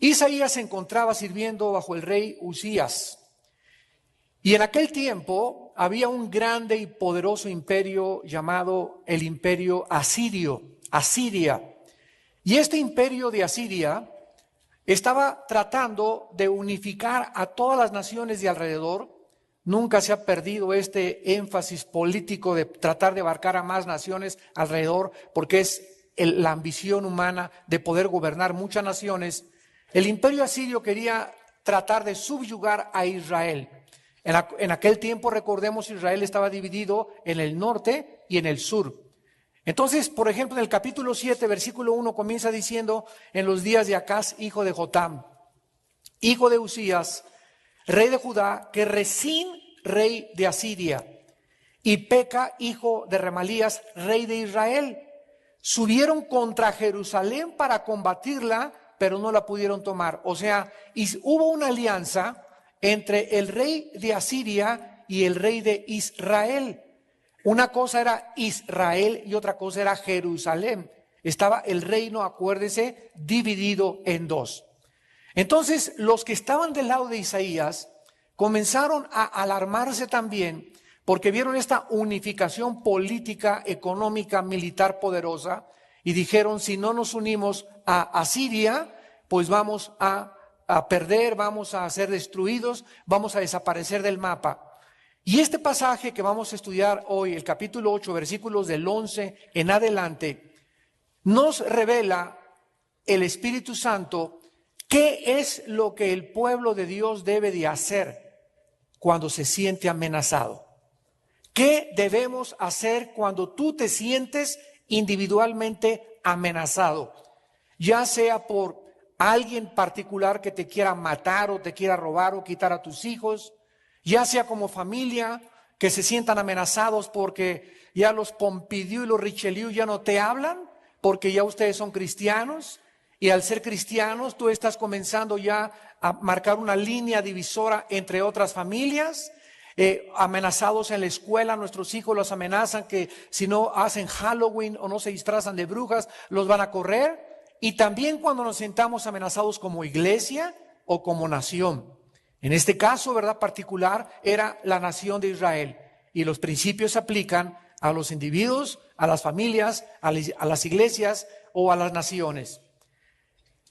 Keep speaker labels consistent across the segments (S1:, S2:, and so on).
S1: Isaías se encontraba sirviendo bajo el rey Usías. Y en aquel tiempo había un grande y poderoso imperio llamado el imperio asirio, Asiria. Y este imperio de Asiria estaba tratando de unificar a todas las naciones de alrededor. Nunca se ha perdido este énfasis político de tratar de abarcar a más naciones alrededor, porque es la ambición humana de poder gobernar muchas naciones. El imperio asirio quería tratar de subyugar a Israel. En aquel tiempo, recordemos, Israel estaba dividido en el norte y en el sur. Entonces, por ejemplo, en el capítulo 7, versículo 1, comienza diciendo: en los días de Acaz, hijo de Jotam, hijo de Usías, rey de Judá, que Resín, rey de Asiria, y Peca, hijo de Remalías, rey de Israel, subieron contra Jerusalén para combatirla, pero no la pudieron tomar. O sea, hubo una alianza entre el rey de Asiria y el rey de Israel. Una cosa era Israel y otra cosa era Jerusalén. Estaba el reino, acuérdese, dividido en dos. Entonces, los que estaban del lado de Isaías comenzaron a alarmarse también, porque vieron esta unificación política, económica, militar poderosa, y dijeron: si no nos unimos a Asiria, pues vamos a perder, vamos a ser destruidos, vamos a desaparecer del mapa. Y este pasaje que vamos a estudiar hoy, el capítulo 8, versículos del 11 en adelante, nos revela el Espíritu Santo qué es lo que el pueblo de Dios debe de hacer cuando se siente amenazado. ¿Qué debemos hacer cuando tú te sientes individualmente amenazado? Ya sea por alguien particular que te quiera matar o te quiera robar o quitar a tus hijos, ya sea como familia que se sientan amenazados porque ya los Pompidou y los Richelieu ya no te hablan porque ya ustedes son cristianos, y al ser cristianos tú estás comenzando ya a marcar una línea divisora entre otras familias. Amenazados en la escuela, nuestros hijos los amenazan que si no hacen Halloween o no se disfrazan de brujas, los van a correr. Y también cuando nos sentamos amenazados como iglesia o como nación. En este caso, ¿verdad?, particular, era la nación de Israel. Y los principios se aplican a los individuos, a las familias, a las iglesias o a las naciones.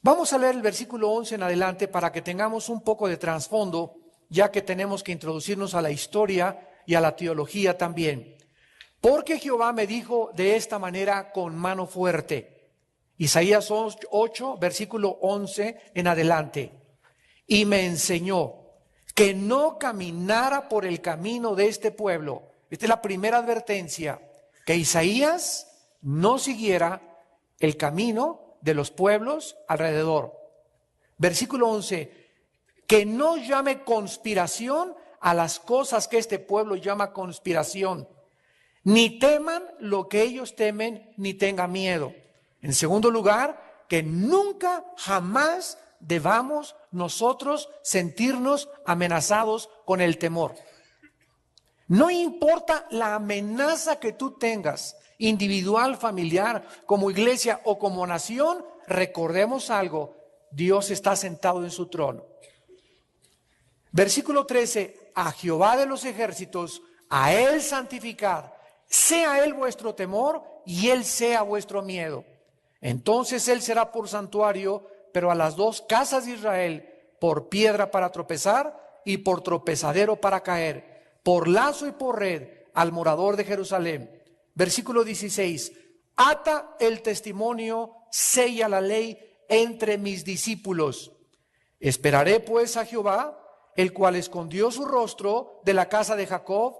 S1: Vamos a leer el versículo 11 en adelante para que tengamos un poco de trasfondo, ya que tenemos que introducirnos a la historia y a la teología también. Porque Jehová me dijo de esta manera con mano fuerte. Isaías 8, versículo 11 en adelante. Y me enseñó que no caminara por el camino de este pueblo. Esta es la primera advertencia, que Isaías no siguiera el camino de los pueblos alrededor. Versículo 11. Que no llame conspiración a las cosas que este pueblo llama conspiración, ni teman lo que ellos temen, ni tengan miedo. En segundo lugar, que nunca, jamás debamos nosotros sentirnos amenazados con el temor. No importa la amenaza que tú tengas, individual, familiar, como iglesia o como nación, recordemos algo: Dios está sentado en su trono. Versículo 13, a Jehová de los ejércitos, a Él santificad, sea Él vuestro temor y Él sea vuestro miedo. Entonces Él será por santuario, pero a las dos casas de Israel por piedra para tropezar y por tropezadero para caer, por lazo y por red al morador de Jerusalén. Versículo 16, ata el testimonio, sella la ley entre mis discípulos. Esperaré pues a Jehová, el cual escondió su rostro de la casa de Jacob,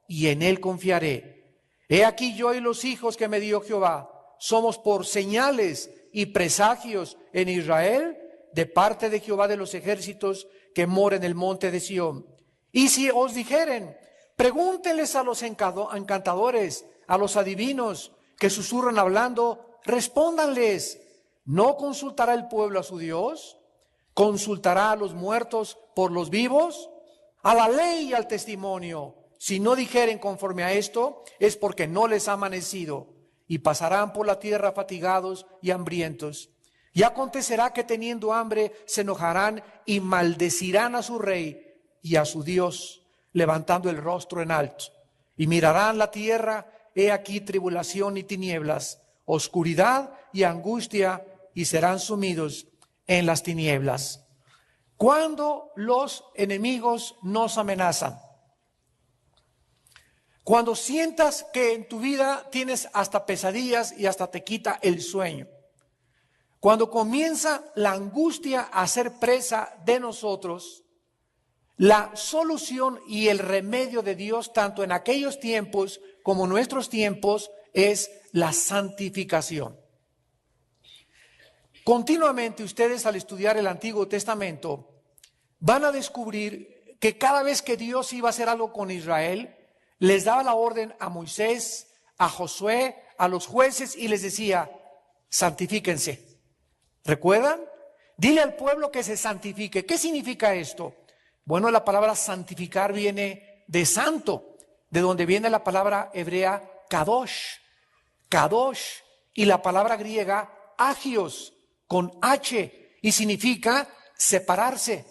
S1: y en él confiaré. He aquí yo y los hijos que me dio Jehová, somos por señales y presagios en Israel, de parte de Jehová de los ejércitos, que mora en el monte de Sión. Y si os dijeren, pregúntenles a los encantadores, a los adivinos, que susurran hablando, respóndanles, ¿no consultará el pueblo a su Dios? ¿Consultará a los muertos por los vivos? A la ley y al testimonio. Si no dijeren conforme a esto, es porque no les ha amanecido, y pasarán por la tierra fatigados y hambrientos. Y acontecerá que teniendo hambre se enojarán y maldecirán a su rey y a su Dios, levantando el rostro en alto. Y mirarán la tierra, he aquí tribulación y tinieblas, oscuridad y angustia, y serán sumidos en las tinieblas. Cuando los enemigos nos amenazan, cuando sientas que en tu vida tienes hasta pesadillas y hasta te quita el sueño, cuando comienza la angustia a ser presa de nosotros, la solución y el remedio de Dios, tanto en aquellos tiempos como en nuestros tiempos, es la santificación. Continuamente ustedes, al estudiar el Antiguo Testamento, van a descubrir que cada vez que Dios iba a hacer algo con Israel, les daba la orden a Moisés, a Josué, a los jueces, y les decía: santifíquense. ¿Recuerdan? Dile al pueblo que se santifique. ¿Qué significa esto? Bueno, la palabra santificar viene de santo, de donde viene la palabra hebrea kadosh, kadosh, y la palabra griega agios, con H, y significa separarse,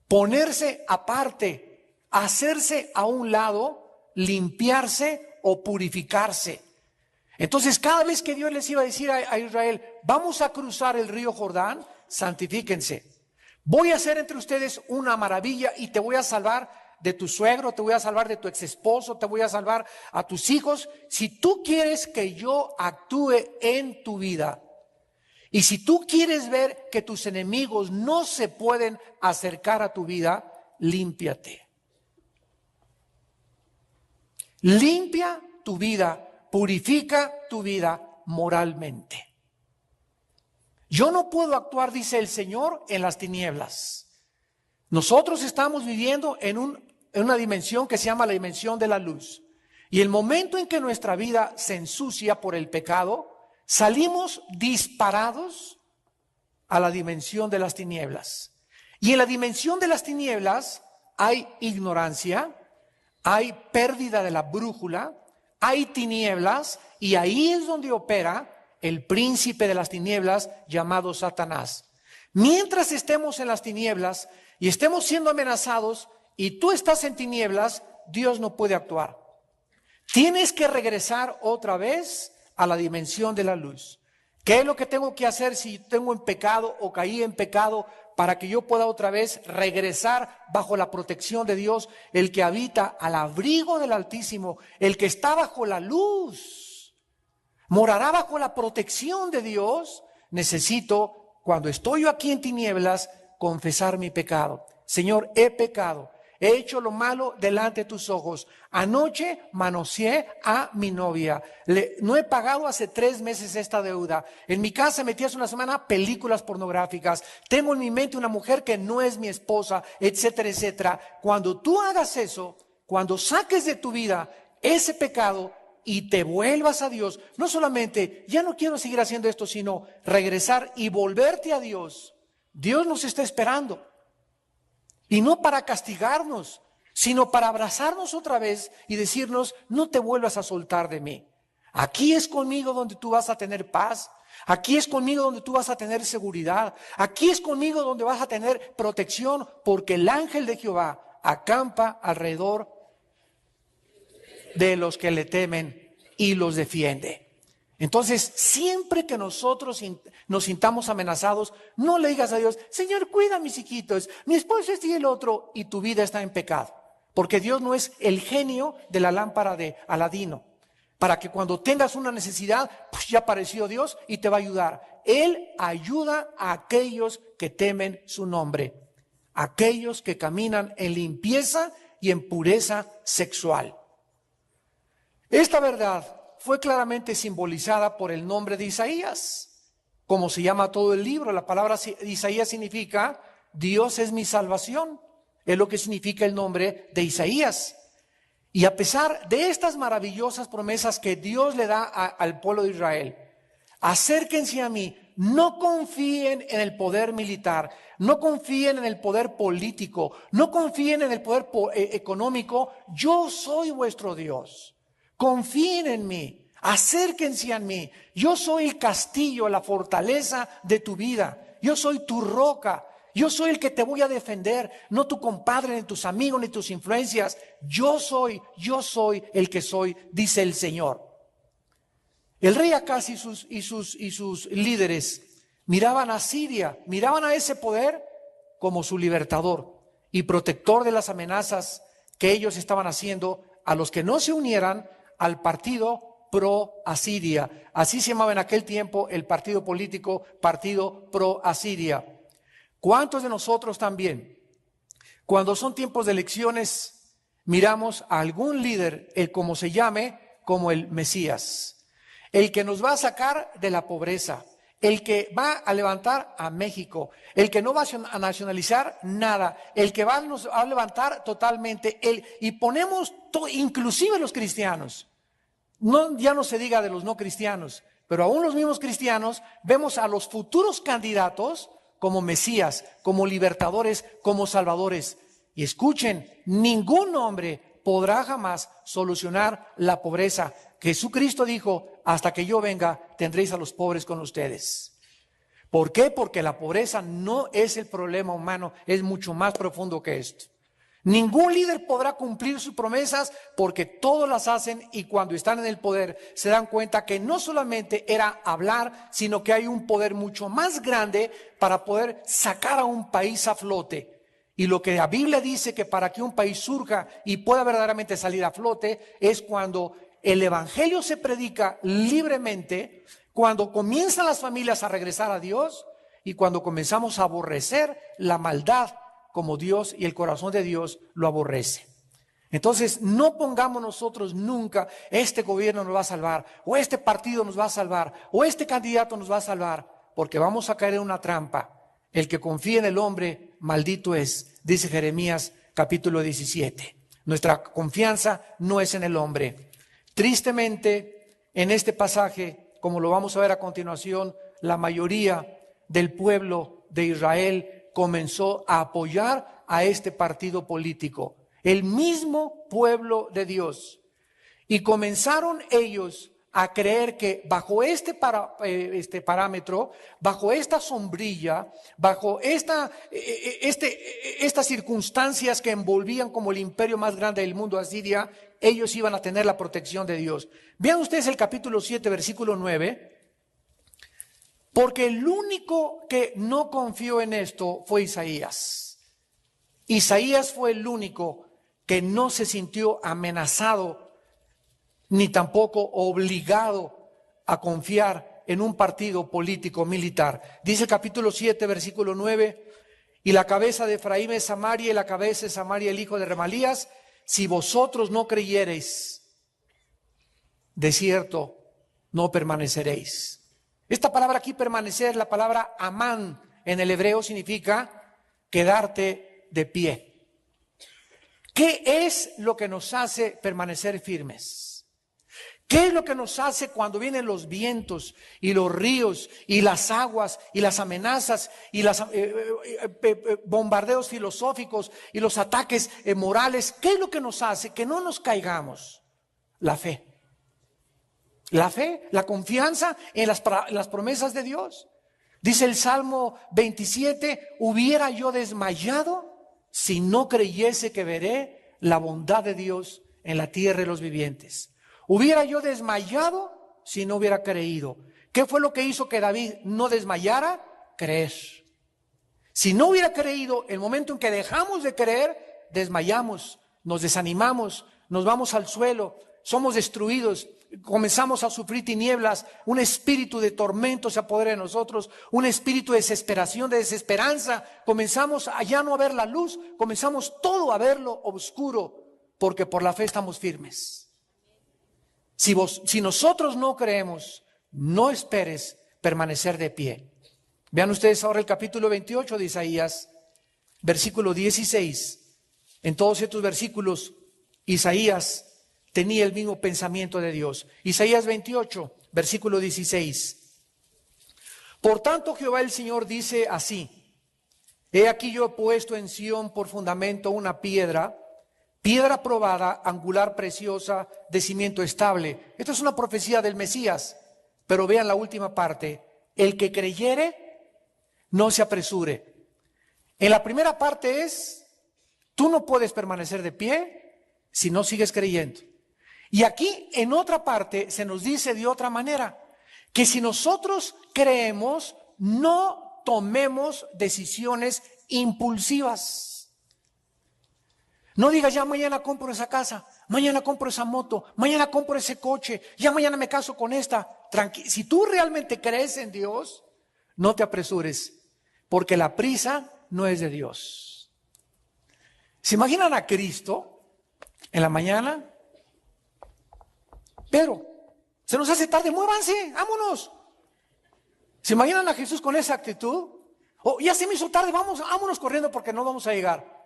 S1: ponerse aparte, hacerse a un lado, limpiarse o purificarse. Entonces, cada vez que Dios les iba a decir a Israel: vamos a cruzar el río Jordán, santifíquense. Voy a hacer entre ustedes una maravilla y te voy a salvar de tu suegro, te voy a salvar de tu ex esposo, te voy a salvar a tus hijos. Si tú quieres que yo actúe en tu vida, y si tú quieres ver que tus enemigos no se pueden acercar a tu vida, límpiate. Limpia tu vida. Purifica tu vida moralmente. Yo no puedo actuar, dice el Señor, en las tinieblas. Nosotros estamos viviendo en una dimensión que se llama la dimensión de la luz. Y el momento en que nuestra vida se ensucia por el pecado, salimos disparados a la dimensión de las tinieblas. Y en la dimensión de las tinieblas hay ignorancia, hay pérdida de la brújula, hay tinieblas, y ahí es donde opera el príncipe de las tinieblas llamado Satanás. Mientras estemos en las tinieblas y estemos siendo amenazados y tú estás en tinieblas, Dios no puede actuar. Tienes que regresar otra vez a la dimensión de la luz. ¿Qué es lo que tengo que hacer si tengo en pecado o caí en pecado, para que yo pueda otra vez regresar bajo la protección de Dios, el que habita al abrigo del Altísimo, el que está bajo la luz, morará bajo la protección de Dios? Necesito, cuando estoy yo aquí en tinieblas, confesar mi pecado. Señor, he pecado, he hecho lo malo delante de tus ojos. Anoche manoseé a mi novia. No he pagado hace 3 meses esta deuda. En mi casa metí hace una semana películas pornográficas. Tengo en mi mente una mujer que no es mi esposa, etcétera, etcétera. Cuando tú hagas eso, cuando saques de tu vida ese pecado y te vuelvas a Dios, no solamente ya no quiero seguir haciendo esto, sino regresar y volverte a Dios. Dios nos está esperando. Y no para castigarnos, sino para abrazarnos otra vez y decirnos: no te vuelvas a soltar de mí. Aquí es conmigo donde tú vas a tener paz. Aquí es conmigo donde tú vas a tener seguridad. Aquí es conmigo donde vas a tener protección, porque el ángel de Jehová acampa alrededor de los que le temen y los defiende. Entonces, siempre que nosotros nos sintamos amenazados, no le digas a Dios: Señor, cuida a mis hijitos, mi esposo este y el otro, y tu vida está en pecado. Porque Dios no es el genio de la lámpara de Aladino, para que cuando tengas una necesidad, pues ya apareció Dios y te va a ayudar. Él ayuda a aquellos que temen su nombre, aquellos que caminan en limpieza y en pureza sexual. Esta verdad fue claramente simbolizada por el nombre de Isaías, como se llama todo el libro. La palabra Isaías significa Dios es mi salvación, es lo que significa el nombre de Isaías. Y a pesar de estas maravillosas promesas que Dios le da al pueblo de Israel: acérquense a mí, no confíen en el poder militar, no confíen en el poder político, no confíen en el poder económico, yo soy vuestro Dios. Confíen en mí, Acérquense a mí. Yo soy el castillo, la fortaleza de tu vida. Yo soy tu roca. Yo soy el que te voy a defender. No tu compadre, ni tus amigos, ni tus influencias. Yo soy el que soy, dice el Señor. El rey Acaz y sus líderes miraban a Siria, miraban a ese poder como su libertador y protector de las amenazas que ellos estaban haciendo a los que no se unieran al partido pro-Asiria. Así se llamaba en aquel tiempo el partido político, partido pro-Asiria. ¿Cuántos de nosotros también, cuando son tiempos de elecciones, miramos a algún líder, el como se llame, como el Mesías, el que nos va a sacar de la pobreza, el que va a levantar a México, el que no va a nacionalizar nada, el que va a levantar totalmente, y ponemos inclusive los cristianos, ya no se diga de los no cristianos, pero aún los mismos cristianos vemos a los futuros candidatos como Mesías, como libertadores, como salvadores. Y escuchen, ningún hombre podrá jamás solucionar la pobreza. Jesucristo dijo, hasta que yo venga, tendréis a los pobres con ustedes. ¿Por qué? Porque la pobreza no es el problema humano, es mucho más profundo que esto. Ningún líder podrá cumplir sus promesas porque todos las hacen y cuando están en el poder se dan cuenta que no solamente era hablar, sino que hay un poder mucho más grande para poder sacar a un país a flote. Y lo que la Biblia dice que para que un país surja y pueda verdaderamente salir a flote es cuando el evangelio se predica libremente, cuando comienzan las familias a regresar a Dios y cuando comenzamos a aborrecer la maldad como Dios y el corazón de Dios lo aborrece. Entonces no pongamos nosotros nunca este gobierno nos va a salvar o este partido nos va a salvar o este candidato nos va a salvar, porque vamos a caer en una trampa. El que confía en el hombre, maldito es, dice Jeremías capítulo 17. Nuestra confianza no es en el hombre. Tristemente, en este pasaje, como lo vamos a ver a continuación, la mayoría del pueblo de Israel comenzó a apoyar a este partido político, el mismo pueblo de Dios. Y comenzaron ellos a creer que bajo este parámetro, bajo esta sombrilla, bajo estas circunstancias que envolvían como el imperio más grande del mundo, Asiria, ellos iban a tener la protección de Dios. Vean ustedes el capítulo 7, versículo 9. Porque el único que no confió en esto fue Isaías. Isaías fue el único que no se sintió amenazado ni tampoco obligado a confiar en un partido político militar. Dice el capítulo 7, versículo 9, y la cabeza de Efraín es Samaria y la cabeza de Samaria el hijo de Remalías. Si vosotros no creyereis, de cierto no permaneceréis. Esta palabra aquí, permanecer, la palabra amán en el hebreo significa quedarte de pie. ¿Qué es lo que nos hace permanecer firmes? ¿Qué es lo que nos hace cuando vienen los vientos y los ríos y las aguas y las amenazas y los bombardeos filosóficos y los ataques morales? ¿Qué es lo que nos hace que no nos caigamos? La fe. La fe, la confianza en las promesas de Dios. Dice el Salmo 27, hubiera yo desmayado si no creyese que veré la bondad de Dios en la tierra de los vivientes. Hubiera yo desmayado si no hubiera creído. ¿Qué fue lo que hizo que David no desmayara? Creer. Si no hubiera creído, el momento en que dejamos de creer, desmayamos, nos desanimamos, nos vamos al suelo, somos destruidos. Comenzamos a sufrir tinieblas, un espíritu de tormento se apodera de nosotros, un espíritu de desesperación, de desesperanza. Comenzamos a ya no ver la luz, comenzamos todo a verlo oscuro, porque por la fe estamos firmes. Si nosotros no creemos, no esperes permanecer de pie. Vean ustedes ahora el capítulo 28 de Isaías, versículo 16. En todos estos versículos, Isaías tenía el mismo pensamiento de Dios. Isaías 28, versículo 16. Por tanto, Jehová el Señor dice así: He aquí yo he puesto en Sión por fundamento una piedra, piedra probada, angular preciosa, de cimiento estable. Esto es una profecía del Mesías, pero vean la última parte. El que creyere, no se apresure. En la primera parte es, tú no puedes permanecer de pie si no sigues creyendo. Y aquí en otra parte se nos dice de otra manera, que si nosotros creemos, no tomemos decisiones impulsivas. No digas, ya mañana compro esa casa, mañana compro esa moto, mañana compro ese coche, ya mañana me caso con esta. Si tú realmente crees en Dios, no te apresures, porque la prisa no es de Dios. ¿Se imaginan a Cristo en la mañana? Pero se nos hace tarde, muévanse, vámonos. ¿Se imaginan a Jesús con esa actitud? Oh, ya se me hizo tarde, vámonos corriendo porque no vamos a llegar.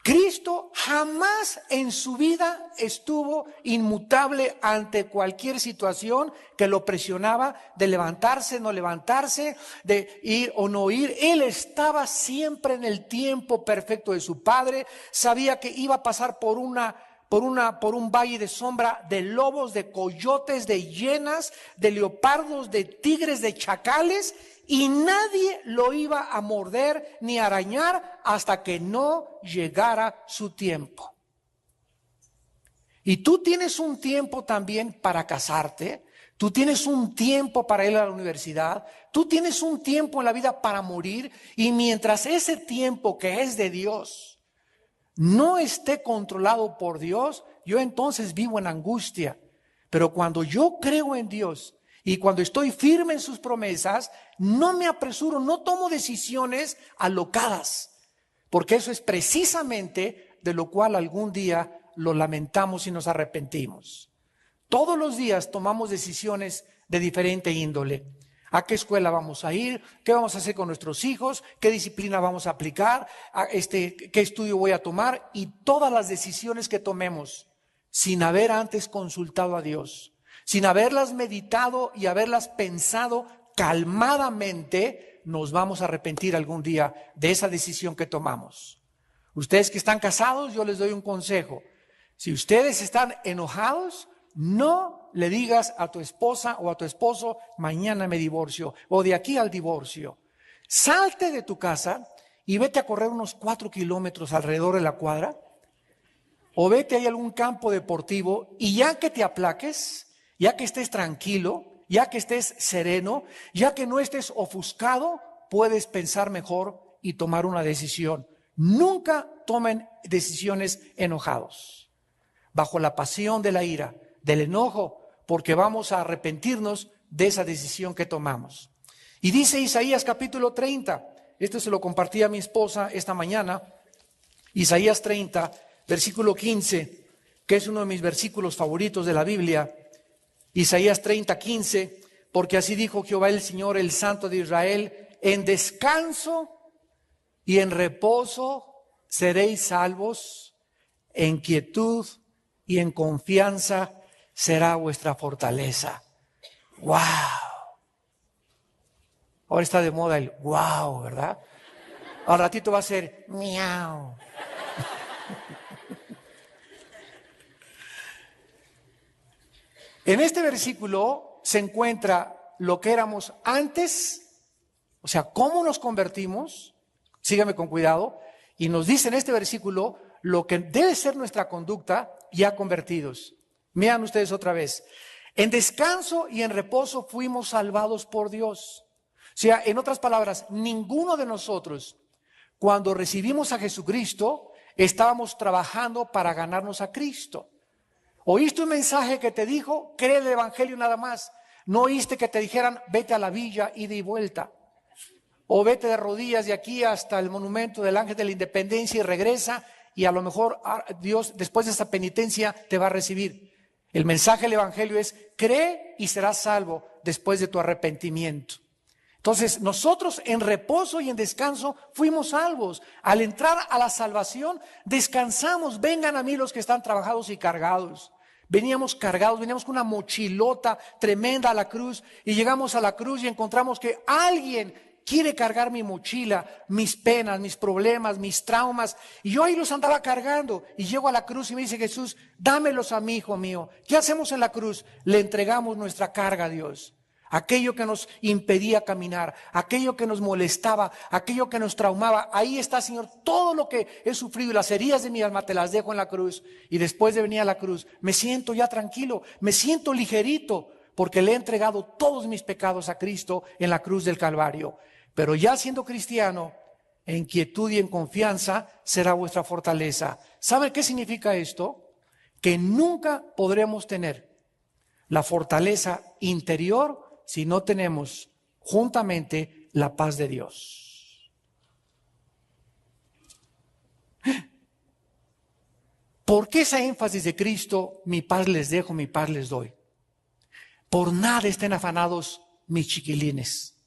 S1: Cristo jamás en su vida estuvo inmutable ante cualquier situación que lo presionaba de levantarse, no levantarse, de ir o no ir. Él estaba siempre en el tiempo perfecto de su Padre. Sabía que iba a pasar por un valle de sombra de lobos, de coyotes, de hienas, de leopardos, de tigres, de chacales, y nadie lo iba a morder ni arañar hasta que no llegara su tiempo. Y tú tienes un tiempo también para casarte, tú tienes un tiempo para ir a la universidad, tú tienes un tiempo en la vida para morir, y mientras ese tiempo que es de Dios no esté controlado por Dios, yo entonces vivo en angustia. Pero cuando yo creo en Dios y cuando estoy firme en sus promesas, no me apresuro, no tomo decisiones alocadas, porque eso es precisamente de lo cual algún día lo lamentamos y nos arrepentimos. Todos los días tomamos decisiones de diferente índole. ¿A qué escuela vamos a ir? ¿Qué vamos a hacer con nuestros hijos? ¿Qué disciplina vamos a aplicar? ¿Qué estudio voy a tomar? Y todas las decisiones que tomemos sin haber antes consultado a Dios, sin haberlas meditado y haberlas pensado calmadamente, nos vamos a arrepentir algún día de esa decisión que tomamos. Ustedes que están casados, yo les doy un consejo. Si ustedes están enojados, no le digas a tu esposa o a tu esposo, mañana me divorcio, o de aquí al divorcio. Salte de tu casa y vete a correr unos 4 kilómetros alrededor de la cuadra, o vete a algún campo deportivo, y ya que te aplaques, ya que estés tranquilo, ya que estés sereno, ya que no estés ofuscado, puedes pensar mejor y tomar una decisión. Nunca tomen decisiones enojados, bajo la pasión de la ira, del enojo, porque vamos a arrepentirnos de esa decisión que tomamos. Y dice Isaías capítulo 30, esto se lo compartí a mi esposa esta mañana, Isaías 30, versículo 15, que es uno de mis versículos favoritos de la Biblia. Isaías 30, 15, porque así dijo Jehová el Señor, el Santo de Israel, en descanso y en reposo seréis salvos, en quietud y en confianza será vuestra fortaleza. ¡Wow! Ahora está de moda el wow, ¿verdad? Al ratito va a ser miau. En este versículo se encuentra lo que éramos antes, o sea, cómo nos convertimos, sígame con cuidado, y nos dice en este versículo lo que debe ser nuestra conducta ya convertidos. Vean ustedes otra vez. En descanso y en reposo fuimos salvados por Dios. O sea, en otras palabras, ninguno de nosotros, cuando recibimos a Jesucristo, estábamos trabajando para ganarnos a Cristo. ¿Oíste un mensaje que te dijo, cree el evangelio nada más? ¿No oíste que te dijeran, vete a la villa, ida y vuelta? O vete de rodillas de aquí hasta el monumento del Ángel de la Independencia y regresa, y a lo mejor Dios después de esa penitencia te va a recibir. El mensaje del evangelio es, cree y serás salvo después de tu arrepentimiento. Entonces nosotros en reposo y en descanso fuimos salvos. Al entrar a la salvación descansamos. Vengan a mí los que están trabajados y cargados. Veníamos cargados, veníamos con una mochilota tremenda a la cruz, y llegamos a la cruz y encontramos que alguien quiere cargar mi mochila, mis penas, mis problemas, mis traumas. Y yo ahí los andaba cargando. Y llego a la cruz y me dice Jesús, dámelos a mí, hijo mío. ¿Qué hacemos en la cruz? Le entregamos nuestra carga a Dios. Aquello que nos impedía caminar, aquello que nos molestaba, aquello que nos traumaba. Ahí está, Señor, todo lo que he sufrido y las heridas de mi alma te las dejo en la cruz. Y después de venir a la cruz, me siento ya tranquilo, me siento ligerito, porque le he entregado todos mis pecados a Cristo en la cruz del Calvario. Pero ya siendo cristiano, en quietud y en confianza será vuestra fortaleza. ¿Sabe qué significa esto? Que nunca podremos tener la fortaleza interior si no tenemos juntamente la paz de Dios. ¿Por qué esa énfasis de Cristo? Mi paz les dejo, mi paz les doy. Por nada estén afanados mis chiquilines.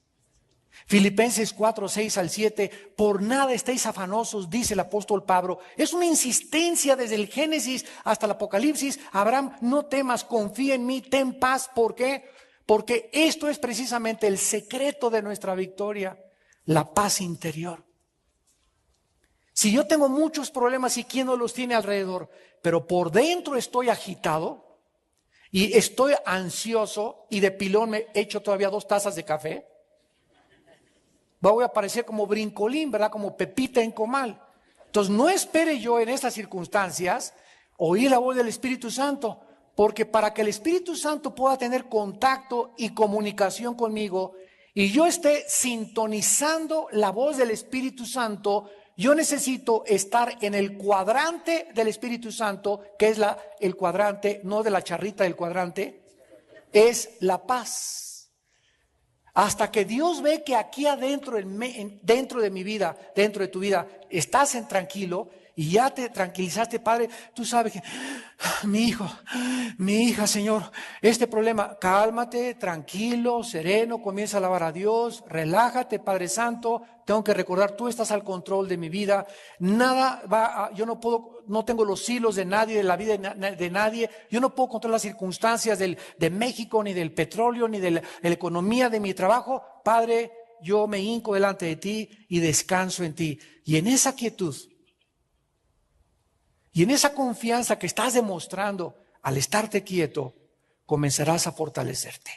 S1: Filipenses 4, 6 al 7, por nada estéis afanosos, dice el apóstol Pablo. Es una insistencia desde el Génesis hasta el Apocalipsis. Abraham, no temas, confía en mí, ten paz. ¿Por qué? Porque esto es precisamente el secreto de nuestra victoria, la paz interior. Si yo tengo muchos problemas y quién no los tiene alrededor, pero por dentro estoy agitado y estoy ansioso y de pilón me echo todavía 2 tazas de café, voy a parecer como brincolín, ¿verdad? Como Pepita en comal. Entonces no espere yo en estas circunstancias oír la voz del Espíritu Santo. Porque para que el Espíritu Santo pueda tener contacto y comunicación conmigo y yo esté sintonizando la voz del Espíritu Santo, yo necesito estar en el cuadrante del Espíritu Santo, que es el cuadrante, no de la charrita del cuadrante, es la paz. Hasta que Dios ve que aquí adentro, dentro de mi vida, dentro de tu vida, estás en tranquilo, y ya te tranquilizaste, Padre, tú sabes que, mi hijo, mi hija, Señor, este problema, cálmate, tranquilo, sereno, comienza a alabar a Dios, relájate, Padre Santo, tengo que recordar, tú estás al control de mi vida, nada va, yo no tengo los hilos de nadie, de la vida de nadie, yo no puedo controlar las circunstancias de México, ni del petróleo, ni de la economía de mi trabajo, Padre, yo me hinco delante de ti y descanso en ti, y en esa quietud, y en esa confianza que estás demostrando al estarte quieto, comenzarás a fortalecerte.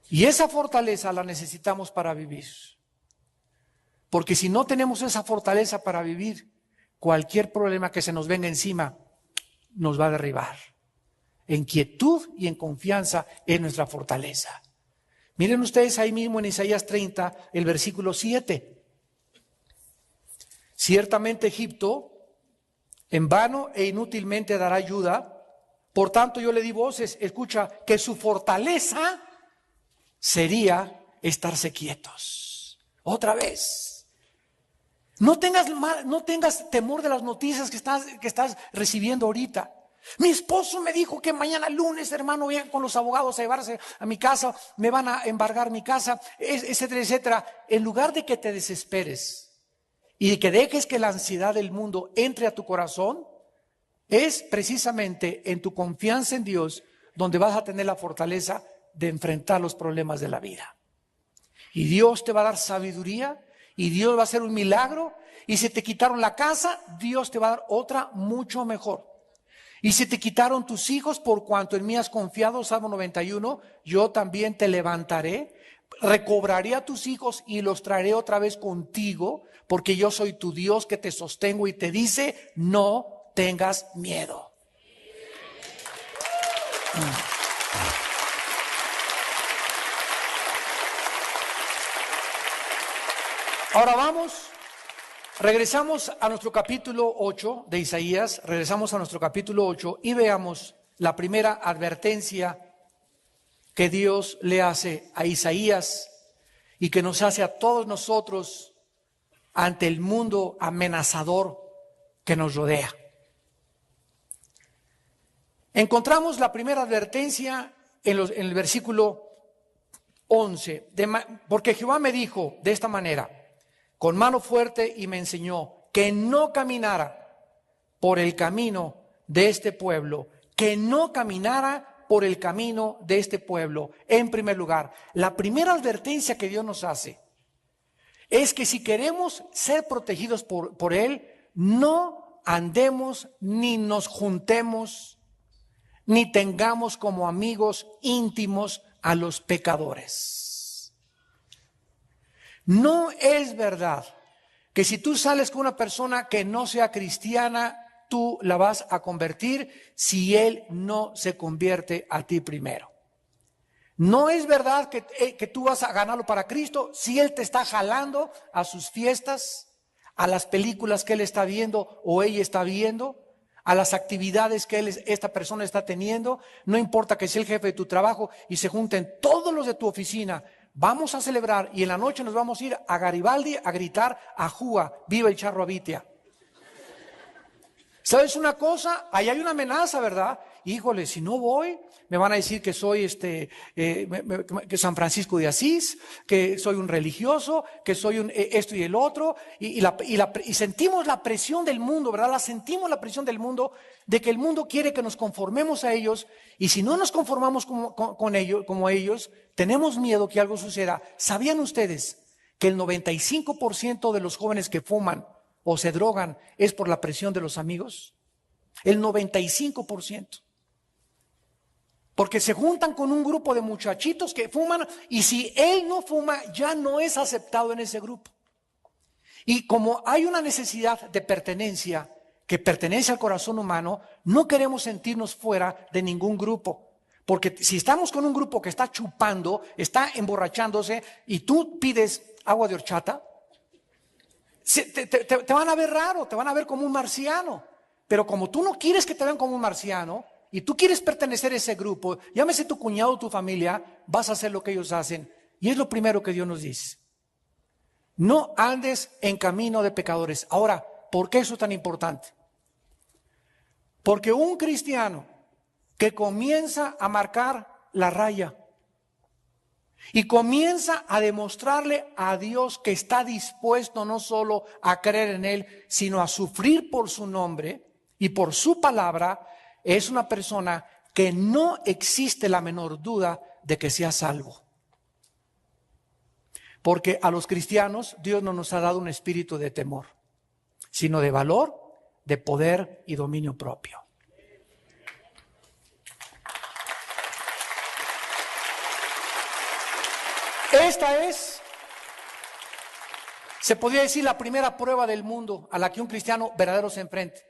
S1: Y esa fortaleza la necesitamos para vivir. Porque si no tenemos esa fortaleza para vivir, cualquier problema que se nos venga encima nos va a derribar. En quietud y en confianza es nuestra fortaleza. Miren ustedes ahí mismo en Isaías 30, el versículo 7. Ciertamente Egipto en vano e inútilmente dará ayuda, por tanto yo le di voces, escucha, que su fortaleza sería estarse quietos. Otra vez. No tengas temor de las noticias que estás recibiendo ahorita. Mi esposo me dijo que mañana lunes, hermano, vengan con los abogados a llevarse a mi casa, me van a embargar mi casa, etcétera, etcétera. En lugar de que te desesperes y que dejes que la ansiedad del mundo entre a tu corazón, es precisamente en tu confianza en Dios donde vas a tener la fortaleza de enfrentar los problemas de la vida. Y Dios te va a dar sabiduría, y Dios va a hacer un milagro, y si te quitaron la casa, Dios te va a dar otra mucho mejor. Y si te quitaron tus hijos, por cuanto en mí has confiado, Salmo 91, yo también te levantaré, recobraré a tus hijos y los traeré otra vez contigo, porque yo soy tu Dios que te sostengo y te dice, no tengas miedo. Ahora regresamos a nuestro capítulo 8 de Isaías, regresamos a nuestro capítulo 8 y veamos la primera advertencia que Dios le hace a Isaías y que nos hace a todos nosotros ante el mundo amenazador que nos rodea. Encontramos la primera advertencia en el versículo 11, porque Jehová me dijo de esta manera, con mano fuerte, y me enseñó que no caminara por el camino de este pueblo, que no caminara por el camino de este pueblo. En primer lugar, la primera advertencia que Dios nos hace es que si queremos ser protegidos por Él, no andemos ni nos juntemos ni tengamos como amigos íntimos a los pecadores. No es verdad que si tú sales con una persona que no sea cristiana, tú la vas a convertir si él no se convierte a ti primero. No es verdad que tú vas a ganarlo para Cristo si él te está jalando a sus fiestas, a las películas que él está viendo o ella está viendo, a las actividades que esta persona está teniendo. No importa que sea el jefe de tu trabajo y se junten todos los de tu oficina. Vamos a celebrar y en la noche nos vamos a ir a Garibaldi a gritar ajúa, viva el Charro Abitia. ¿Sabes una cosa? Ahí hay una amenaza, ¿verdad? Híjole, si no voy, me van a decir que soy que San Francisco de Asís, que soy un religioso, que soy esto y el otro, y sentimos la presión del mundo, ¿verdad? Sentimos la presión del mundo, de que el mundo quiere que nos conformemos a ellos, y si no nos conformamos con ellos, como ellos, tenemos miedo que algo suceda. ¿Sabían ustedes que el 95% de los jóvenes que fuman o se drogan es por la presión de los amigos? El 95%. Porque se juntan con un grupo de muchachitos que fuman y si él no fuma ya no es aceptado en ese grupo. Y como hay una necesidad de pertenencia que pertenece al corazón humano, no queremos sentirnos fuera de ningún grupo. Porque si estamos con un grupo que está chupando, está emborrachándose y tú pides agua de horchata, te van a ver raro, te van a ver como un marciano. Pero como tú no quieres que te vean como un marciano y tú quieres pertenecer a ese grupo, llámese tu cuñado o tu familia, vas a hacer lo que ellos hacen. Y es lo primero que Dios nos dice. No andes en camino de pecadores. Ahora, ¿por qué eso es tan importante? Porque un cristiano que comienza a marcar la raya y comienza a demostrarle a Dios que está dispuesto no solo a creer en Él, sino a sufrir por su nombre y por su palabra, es una persona que no existe la menor duda de que sea salvo. Porque a los cristianos Dios no nos ha dado un espíritu de temor, sino de valor, de poder y dominio propio. Esta es, se podría decir, la primera prueba del mundo a la que un cristiano verdadero se enfrenta.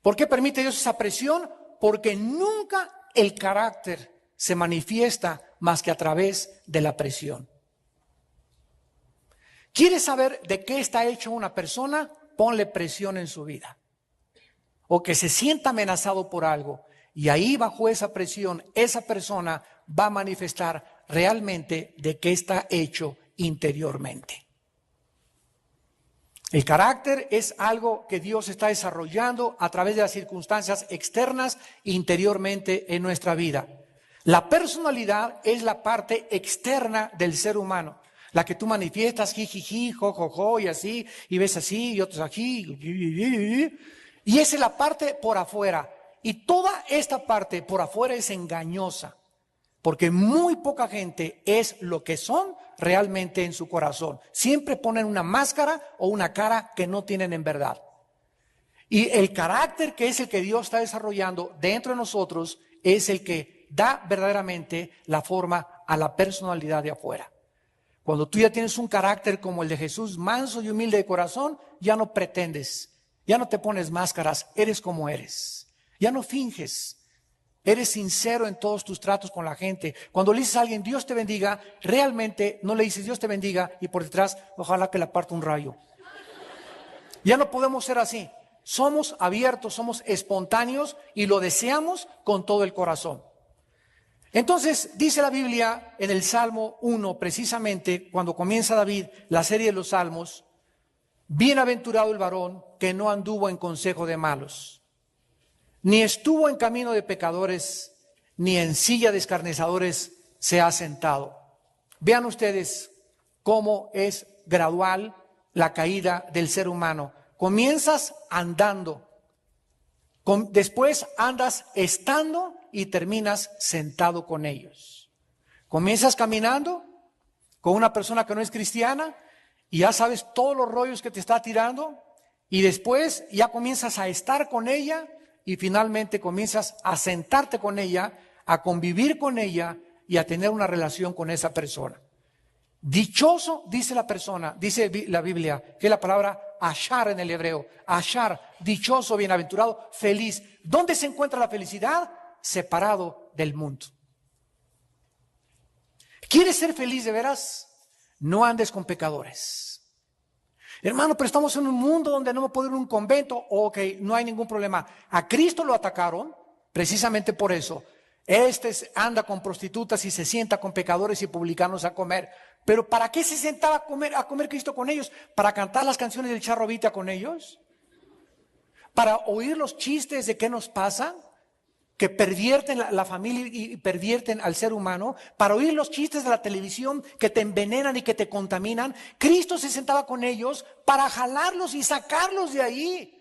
S1: ¿Por qué permite Dios esa presión? Porque nunca el carácter se manifiesta más que a través de la presión. ¿Quieres saber de qué está hecho una persona? Ponle presión en su vida. O que se sienta amenazado por algo. Y ahí bajo esa presión, esa persona va a manifestar realmente de qué está hecho interiormente. El carácter es algo que Dios está desarrollando a través de las circunstancias externas interiormente en nuestra vida. La personalidad es la parte externa del ser humano, la que tú manifiestas, jijiji, jojojo, y así, y ves así, y otros aquí, y esa es la parte por afuera. Y toda esta parte por afuera es engañosa, porque muy poca gente es lo que son realmente en su corazón. Siempre ponen una máscara o una cara que no tienen en verdad. Y el carácter que es el que Dios está desarrollando dentro de nosotros es el que da verdaderamente la forma a la personalidad de afuera. Cuando tú ya tienes un carácter como el de Jesús, manso y humilde de corazón, ya no pretendes, ya no te pones máscaras, eres como eres. Ya no finges. Eres sincero en todos tus tratos con la gente. Cuando le dices a alguien, Dios te bendiga, realmente no le dices Dios te bendiga y por detrás, ojalá que le aparte un rayo. Ya no podemos ser así. Somos abiertos, somos espontáneos y lo deseamos con todo el corazón. Entonces, dice la Biblia en el Salmo 1, precisamente cuando comienza David la serie de los Salmos, bienaventurado el varón que no anduvo en consejo de malos, ni estuvo en camino de pecadores, ni en silla de escarnecedores se ha sentado. Vean ustedes cómo es gradual la caída del ser humano. Comienzas andando Después andas estando y terminas sentado con ellos. Comienzas caminando con una persona que no es cristiana y ya sabes todos los rollos que te está tirando, y después ya comienzas a estar con ella y finalmente comienzas a sentarte con ella, a convivir con ella y a tener una relación con esa persona. Dichoso, dice la persona, dice la Biblia, que es la palabra ashar en el hebreo. Ashar, dichoso, bienaventurado, feliz. ¿Dónde se encuentra la felicidad? Separado del mundo. ¿Quieres ser feliz de veras? No andes con pecadores. Hermano, pero estamos en un mundo donde no me puedo ir a un convento. Ok, no hay ningún problema. A Cristo lo atacaron precisamente por eso. Anda con prostitutas y se sienta con pecadores y publicanos a comer. Pero ¿para qué se sentaba a comer Cristo con ellos? ¿Para cantar las canciones del Charro Vita con ellos? ¿Para oír los chistes de qué nos pasa? Que pervierten la familia y pervierten al ser humano, para oír los chistes de la televisión que te envenenan y que te contaminan. Cristo se sentaba con ellos para jalarlos y sacarlos de ahí.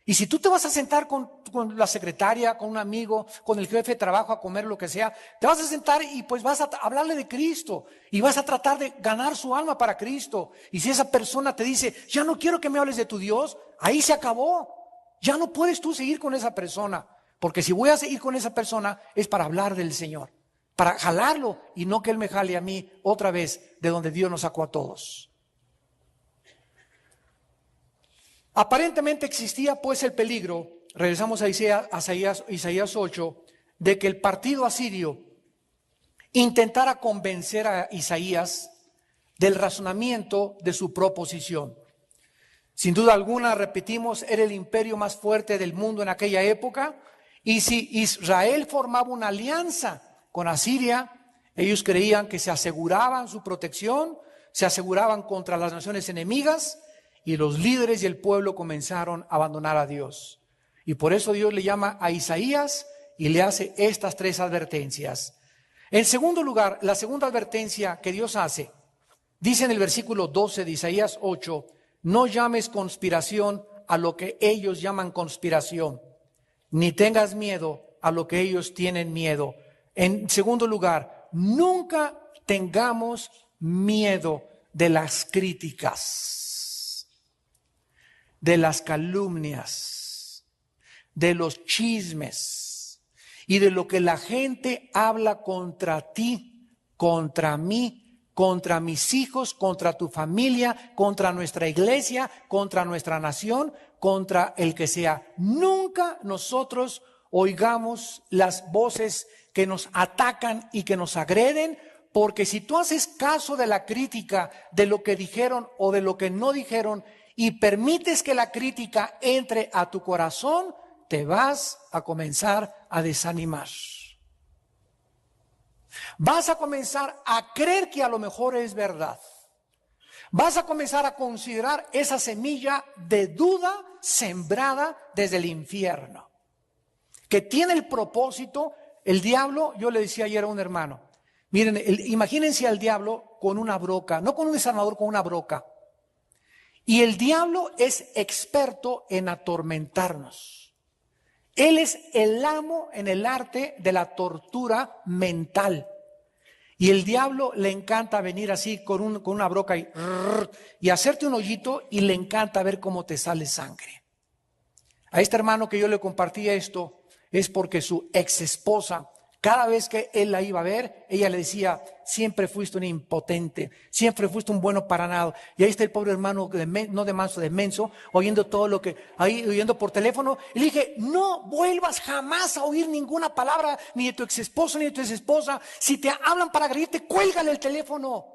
S1: Y si tú te vas a sentar con la secretaria, con un amigo, con el jefe de trabajo a comer lo que sea, te vas a sentar y pues vas a hablarle de Cristo y vas a tratar de ganar su alma para Cristo. Y si esa persona te dice, ya no quiero que me hables de tu Dios, ahí se acabó. Ya no puedes tú seguir con esa persona. Porque si voy a seguir con esa persona es para hablar del Señor, para jalarlo y no que Él me jale a mí otra vez de donde Dios nos sacó a todos. Aparentemente existía pues el peligro, regresamos a Isaías 8, de que el partido asirio intentara convencer a Isaías del razonamiento de su proposición. Sin duda alguna, repetimos, era el imperio más fuerte del mundo en aquella época. Y si Israel formaba una alianza con Asiria, ellos creían que se aseguraban su protección, se aseguraban contra las naciones enemigas, y los líderes y el pueblo comenzaron a abandonar a Dios. Y por eso Dios le llama a Isaías y le hace estas 3 advertencias. En segundo lugar, la segunda advertencia que Dios hace, dice en el versículo 12 de Isaías 8, no llames conspiración a lo que ellos llaman conspiración, ni tengas miedo a lo que ellos tienen miedo. En segundo lugar, nunca tengamos miedo de las críticas, de las calumnias, de los chismes y de lo que la gente habla contra ti, contra mí, contra mis hijos, contra tu familia, contra nuestra iglesia, contra nuestra nación, contra el que sea. Nunca nosotros oigamos las voces que nos atacan y que nos agreden, porque si tú haces caso de la crítica, de lo que dijeron o de lo que no dijeron, y permites que la crítica entre a tu corazón, te vas a comenzar a desanimar. Vas a comenzar a creer que a lo mejor es verdad. Vas a comenzar a considerar esa semilla de duda sembrada desde el infierno, que tiene el propósito, el diablo. Yo le decía ayer a un hermano, miren, imagínense al diablo con una broca, no con un desarmador, con una broca. Y el diablo es experto en atormentarnos. Él es el amo en el arte de la tortura mental. Y el diablo le encanta venir así con una broca y hacerte un hoyito, y le encanta ver cómo te sale sangre. A este hermano que yo le compartía esto es porque su ex esposa, cada vez que él la iba a ver, ella le decía, siempre fuiste un impotente, siempre fuiste un bueno para nada. Y ahí está el pobre hermano, no de manso, de menso, oyendo todo lo que, ahí oyendo por teléfono. Y le dije, no vuelvas jamás a oír ninguna palabra, ni de tu ex esposo, ni de tu ex esposa. Si te hablan para agredirte, cuélgale el teléfono.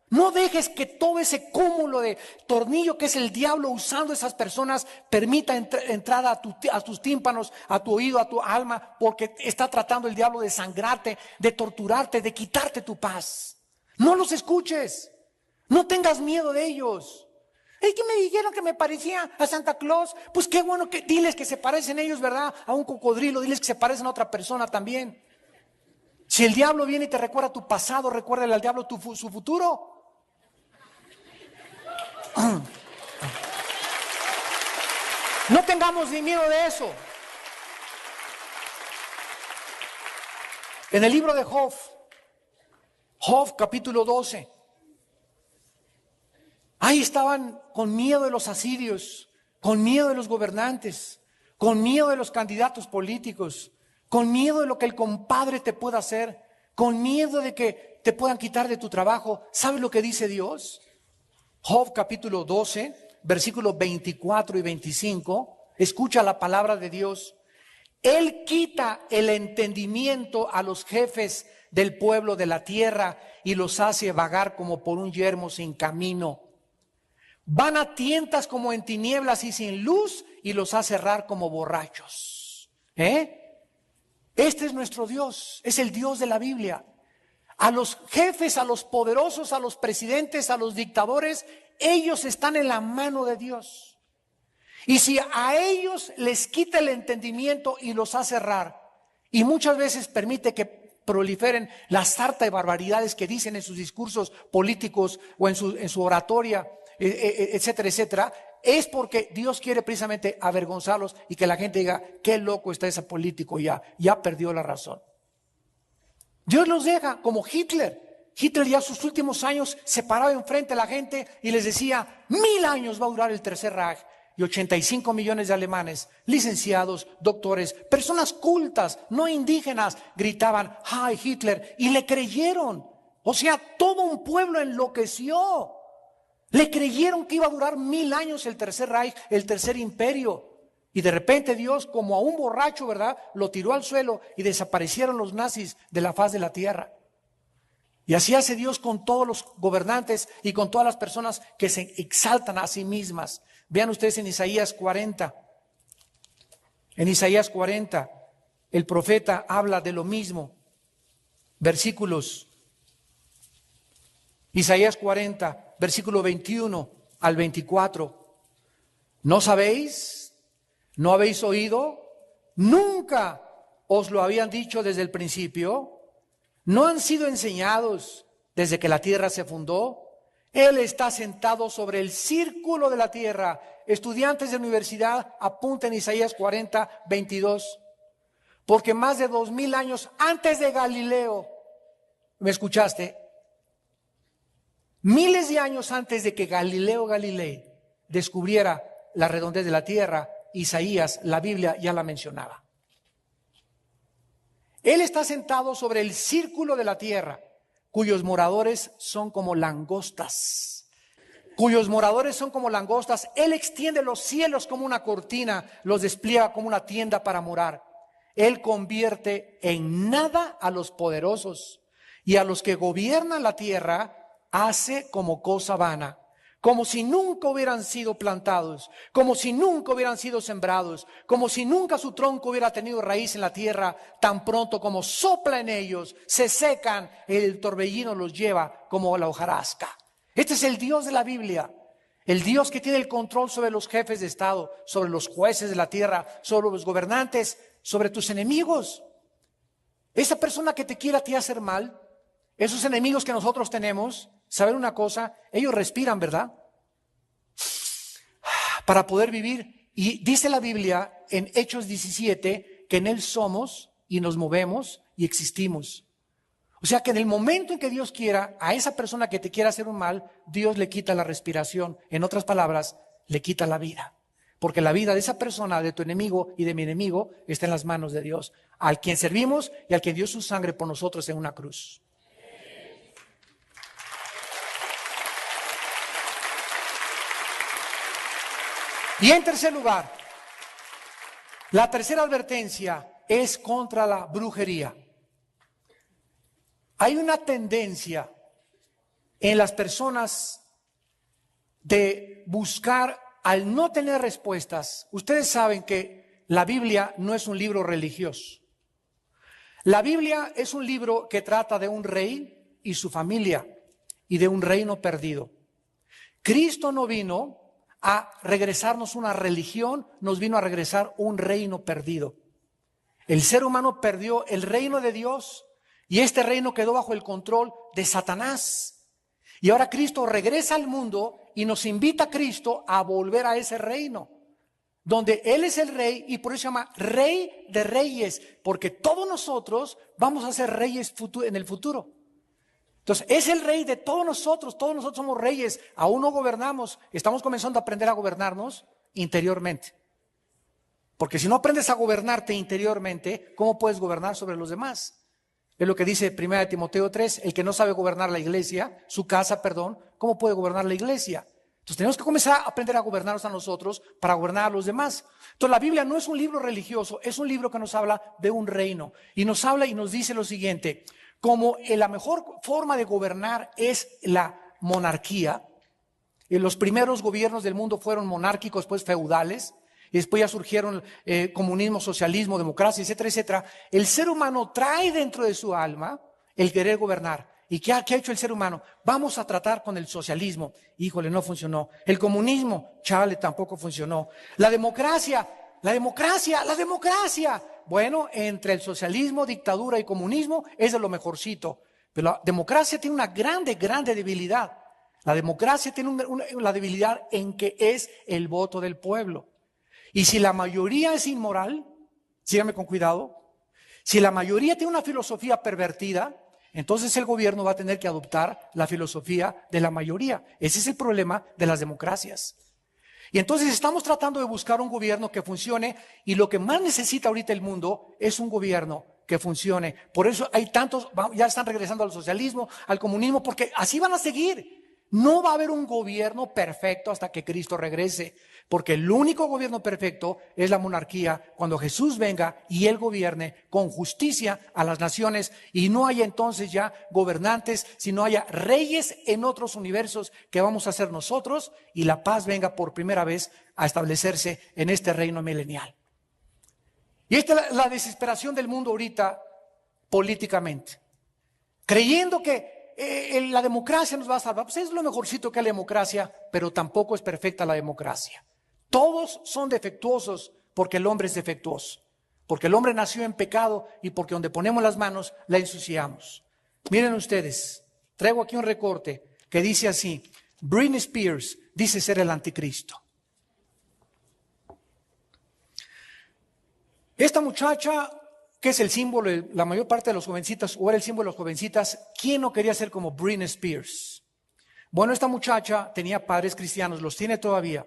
S1: No dejes que todo ese cúmulo de tornillo que es el diablo usando esas personas permita entrada a tus tímpanos, a tu oído, a tu alma, porque está tratando el diablo de sangrarte, de torturarte, de quitarte tu paz. No los escuches, no tengas miedo de ellos. Es que me dijeron que me parecía a Santa Claus. Pues qué bueno, que diles que se parecen ellos, ¿verdad? A un cocodrilo, diles que se parecen a otra persona también. Si el diablo viene y te recuerda tu pasado, recuérdale al diablo su futuro. No tengamos ni miedo de eso. En el libro de Job, Job capítulo 12, ahí estaban con miedo de los asirios, con miedo de los gobernantes, con miedo de los candidatos políticos, con miedo de lo que el compadre te pueda hacer, con miedo de que te puedan quitar de tu trabajo. ¿Sabes lo que dice Dios? Job capítulo 12, versículos 24 y 25. Escucha la palabra de Dios. Él quita el entendimiento a los jefes del pueblo de la tierra y los hace vagar como por un yermo sin camino. Van a tientas como en tinieblas y sin luz y los hace errar como borrachos. Este es nuestro Dios, es el Dios de la Biblia. A los jefes, a los poderosos, a los presidentes, a los dictadores, ellos están en la mano de Dios. Y si a ellos les quita el entendimiento y los hace errar, y muchas veces permite que proliferen la sarta de barbaridades que dicen en sus discursos políticos o en su oratoria, etcétera, etcétera, es porque Dios quiere precisamente avergonzarlos y que la gente diga, qué loco está ese político, ya perdió la razón. Dios los deja como Hitler. Hitler ya sus últimos años se paraba enfrente de la gente y les decía, 1000 años va a durar el Tercer Reich. Y 85 millones de alemanes, licenciados, doctores, personas cultas, no indígenas, gritaban, ¡ay, Hitler! Y le creyeron. O sea, todo un pueblo enloqueció. Le creyeron que iba a durar 1000 años el Tercer Reich, el Tercer Imperio. Y de repente Dios, como a un borracho, ¿verdad?, lo tiró al suelo y desaparecieron los nazis de la faz de la tierra. Y así hace Dios con todos los gobernantes y con todas las personas que se exaltan a sí mismas. Vean ustedes en Isaías 40. En Isaías 40, el profeta habla de lo mismo. Versículos. Isaías 40, versículo 21 al 24. ¿No sabéis? ¿No habéis oído? ¿Nunca os lo habían dicho desde el principio? ¿No han sido enseñados desde que la tierra se fundó? Él está sentado sobre el círculo de la tierra. Estudiantes de universidad, apunten Isaías 40, 22. Porque más de 2000 años antes de Galileo, ¿me escuchaste? Miles de años antes de que Galileo Galilei descubriera la redondez de la tierra, Isaías, la Biblia ya la mencionaba. Él está sentado sobre el círculo de la tierra, cuyos moradores son como langostas. Cuyos moradores son como langostas. Él extiende los cielos como una cortina, los despliega como una tienda para morar. Él convierte en nada a los poderosos y a los que gobiernan la tierra hace como cosa vana. Como si nunca hubieran sido plantados, como si nunca hubieran sido sembrados, como si nunca su tronco hubiera tenido raíz en la tierra. Tan pronto como sopla en ellos, se secan, el torbellino los lleva como la hojarasca. Este es el Dios de la Biblia, el Dios que tiene el control sobre los jefes de Estado, sobre los jueces de la tierra, sobre los gobernantes, sobre tus enemigos. Esa persona que te quiera a ti hacer mal, esos enemigos que nosotros tenemos, ¿saben una cosa? Ellos respiran, ¿verdad? Para poder vivir. Y dice la Biblia en Hechos 17 que en Él somos y nos movemos y existimos. O sea que en el momento en que Dios quiera, a esa persona que te quiera hacer un mal, Dios le quita la respiración. En otras palabras, le quita la vida. Porque la vida de esa persona, de tu enemigo y de mi enemigo, está en las manos de Dios. Al quien servimos y al quien dio su sangre por nosotros en una cruz. Y en tercer lugar, la tercera advertencia es contra la brujería. Hay una tendencia en las personas de buscar, al no tener respuestas. Ustedes saben que la Biblia no es un libro religioso. La Biblia es un libro que trata de un rey y su familia y de un reino perdido. Cristo no vino a regresarnos una religión, nos vino a regresar un reino perdido. El ser humano perdió el reino de Dios y este reino quedó bajo el control de Satanás. Y ahora Cristo regresa al mundo y nos invita a Cristo a volver a ese reino. donde Él es el rey y por eso se llama Rey de Reyes, porque todos nosotros vamos a ser reyes en el futuro. Entonces, es el rey de todos nosotros somos reyes, aún no gobernamos, estamos comenzando a aprender a gobernarnos interiormente. Porque si no aprendes a gobernarte interiormente, ¿cómo puedes gobernar sobre los demás? Es lo que dice 1 Timoteo 3, el que no sabe gobernar la iglesia, su casa, perdón, ¿cómo puede gobernar la iglesia? Entonces tenemos que comenzar a aprender a gobernarnos a nosotros para gobernar a los demás. Entonces la Biblia no es un libro religioso, es un libro que nos habla de un reino. Y nos habla y nos dice lo siguiente, como la mejor forma de gobernar es la monarquía, los primeros gobiernos del mundo fueron monárquicos, después feudales, y después ya surgieron comunismo, socialismo, democracia, etcétera, etcétera. El ser humano trae dentro de su alma el querer gobernar. ¿Y qué ha hecho el ser humano? Vamos a tratar con el socialismo. Híjole, no funcionó. El comunismo, chale, tampoco funcionó. La democracia. Bueno, entre el socialismo, dictadura y comunismo es de lo mejorcito. Pero la democracia tiene una grande debilidad. La democracia tiene la debilidad en que es el voto del pueblo. Y si la mayoría es inmoral, síganme con cuidado, si la mayoría tiene una filosofía pervertida, entonces el gobierno va a tener que adoptar la filosofía de la mayoría. Ese es el problema de las democracias. Y entonces estamos tratando de buscar un gobierno que funcione y lo que más necesita ahorita el mundo es un gobierno que funcione. Por eso hay tantos, ya están regresando al socialismo, al comunismo, porque así van a seguir. No va a haber un gobierno perfecto hasta que Cristo regrese, porque el único gobierno perfecto es la monarquía, cuando Jesús venga y Él gobierne con justicia a las naciones y no haya entonces ya gobernantes, sino haya reyes en otros universos que vamos a ser nosotros y la paz venga por primera vez a establecerse en este reino milenial. Y esta es la desesperación del mundo ahorita políticamente, creyendo que la democracia nos va a salvar. Pues es lo mejorcito que la democracia, pero tampoco es perfecta la democracia. Todos son defectuosos porque el hombre es defectuoso, porque el hombre nació en pecado y porque donde ponemos las manos la ensuciamos. Miren ustedes, traigo aquí un recorte que dice así: Britney Spears dice ser el anticristo. Esta muchacha, que es el símbolo de la mayor parte de los jovencitas, o era el símbolo de los jovencitas, ¿quién no quería ser como Britney Spears? Bueno, esta muchacha tenía padres cristianos, los tiene todavía.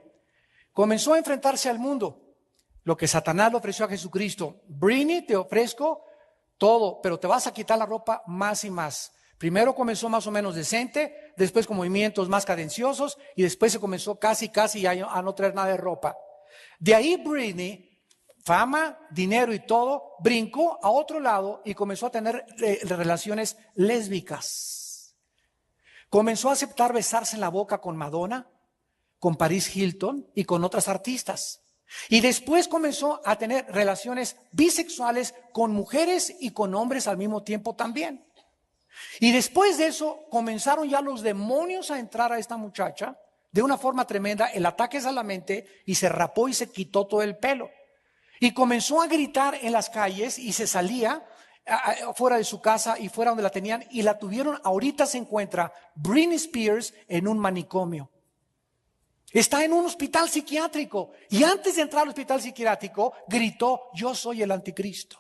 S1: Comenzó a enfrentarse al mundo, lo que Satanás le ofreció a Jesucristo. Britney, te ofrezco todo, pero te vas a quitar la ropa más y más. Primero comenzó más o menos decente, después con movimientos más cadenciosos y después se comenzó casi a no traer nada de ropa. De ahí Britney, fama, dinero y todo, brincó a otro lado y comenzó a tener relaciones lésbicas. Comenzó a aceptar besarse en la boca con Madonna, con Paris Hilton y con otras artistas. Y después comenzó a tener relaciones bisexuales con mujeres y con hombres al mismo tiempo también. Y después de eso comenzaron ya los demonios a entrar a esta muchacha de una forma tremenda. El ataque es a la mente y se rapó y se quitó todo el pelo. Y comenzó a gritar en las calles y se salía fuera de su casa y fuera donde la tenían y la tuvieron. Ahorita se encuentra Britney Spears en un manicomio. Está en un hospital psiquiátrico y antes de entrar al hospital psiquiátrico gritó: yo soy el anticristo.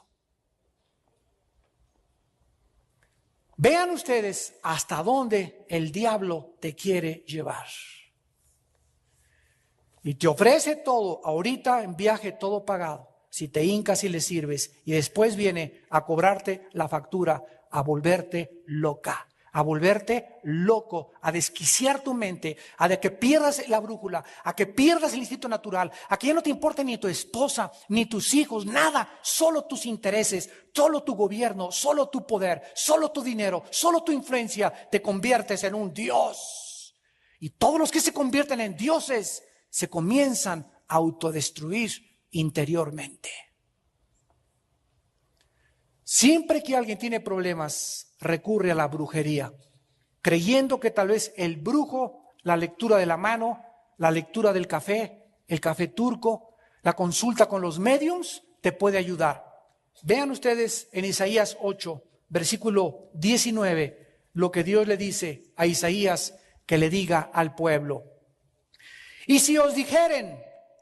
S1: Vean ustedes hasta dónde el diablo te quiere llevar. Y te ofrece todo, ahorita en viaje todo pagado, si te hincas y le sirves, y después viene a cobrarte la factura, a volverte loca, a volverte loco, a desquiciar tu mente, a de que pierdas la brújula, a que pierdas el instinto natural, a que ya no te importe ni tu esposa, ni tus hijos, nada, solo tus intereses, solo tu gobierno, solo tu poder, solo tu dinero, solo tu influencia, te conviertes en un dios. Y todos los que se convierten en dioses se comienzan a autodestruir interiormente. Siempre que alguien tiene problemas, recurre a la brujería, creyendo que tal vez el brujo, la lectura de la mano, la lectura del café, el café turco, la consulta con los mediums, te puede ayudar. Vean ustedes en Isaías 8, versículo 19, lo que Dios le dice a Isaías que le diga al pueblo. Y si os dijeren,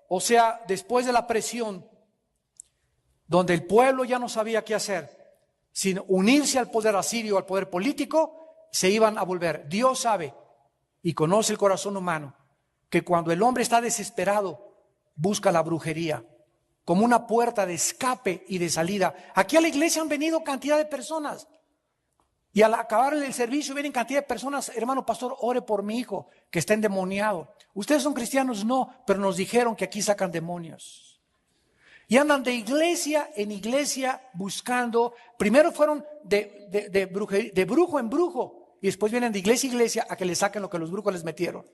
S1: o sea, después de la presión, donde el pueblo ya no sabía qué hacer, sin unirse al poder asirio, al poder político, se iban a volver. Dios sabe y conoce el corazón humano, que cuando el hombre está desesperado, busca la brujería como una puerta de escape y de salida. Aquí a la iglesia han venido cantidad de personas. Y al acabar el servicio vienen cantidad de personas: hermano pastor, ore por mi hijo que está endemoniado. Ustedes son cristianos, no, pero nos dijeron que aquí sacan demonios. Y andan de iglesia en iglesia buscando. Primero fueron de brujo en brujo, y después vienen de iglesia en iglesia a que les saquen lo que los brujos les metieron.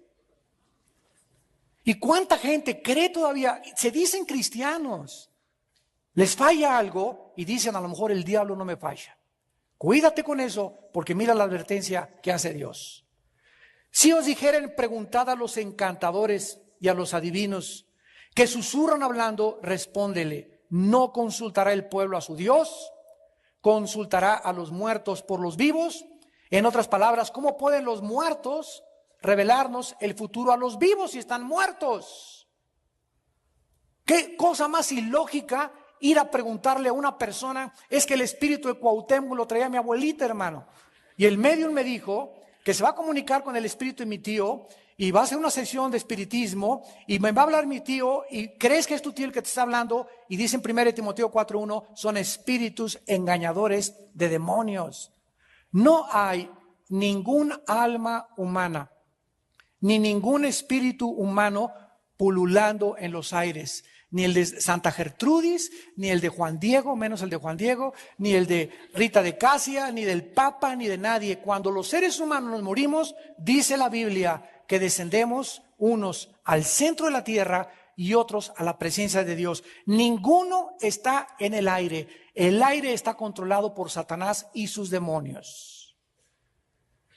S1: ¿Y cuánta gente cree todavía? Se dicen cristianos, les falla algo y dicen: a lo mejor el diablo no me falla. Cuídate con eso, porque mira la advertencia que hace Dios. Si os dijeren, preguntad a los encantadores y a los adivinos que susurran hablando, respóndele: ¿no consultará el pueblo a su Dios? ¿Consultará a los muertos por los vivos? En otras palabras, ¿cómo pueden los muertos revelarnos el futuro a los vivos si están muertos? ¿Qué cosa más ilógica ir a preguntarle a una persona? Es que el espíritu de Cuauhtémoc lo traía mi abuelita, hermano. Y el medium me dijo que se va a comunicar con el espíritu de mi tío y va a hacer una sesión de espiritismo y me va a hablar mi tío y crees que es tu tío el que te está hablando. Y dice en 1 Timoteo 4:1, son espíritus engañadores de demonios. No hay ningún alma humana ni ningún espíritu humano pululando en los aires. Ni el de Santa Gertrudis, ni el de Juan Diego, menos el de Juan Diego, ni el de Rita de Casia, ni del Papa, ni de nadie. Cuando los seres humanos nos morimos, dice la Biblia que descendemos unos al centro de la tierra y otros a la presencia de Dios. Ninguno está en el aire. El aire está controlado por Satanás y sus demonios.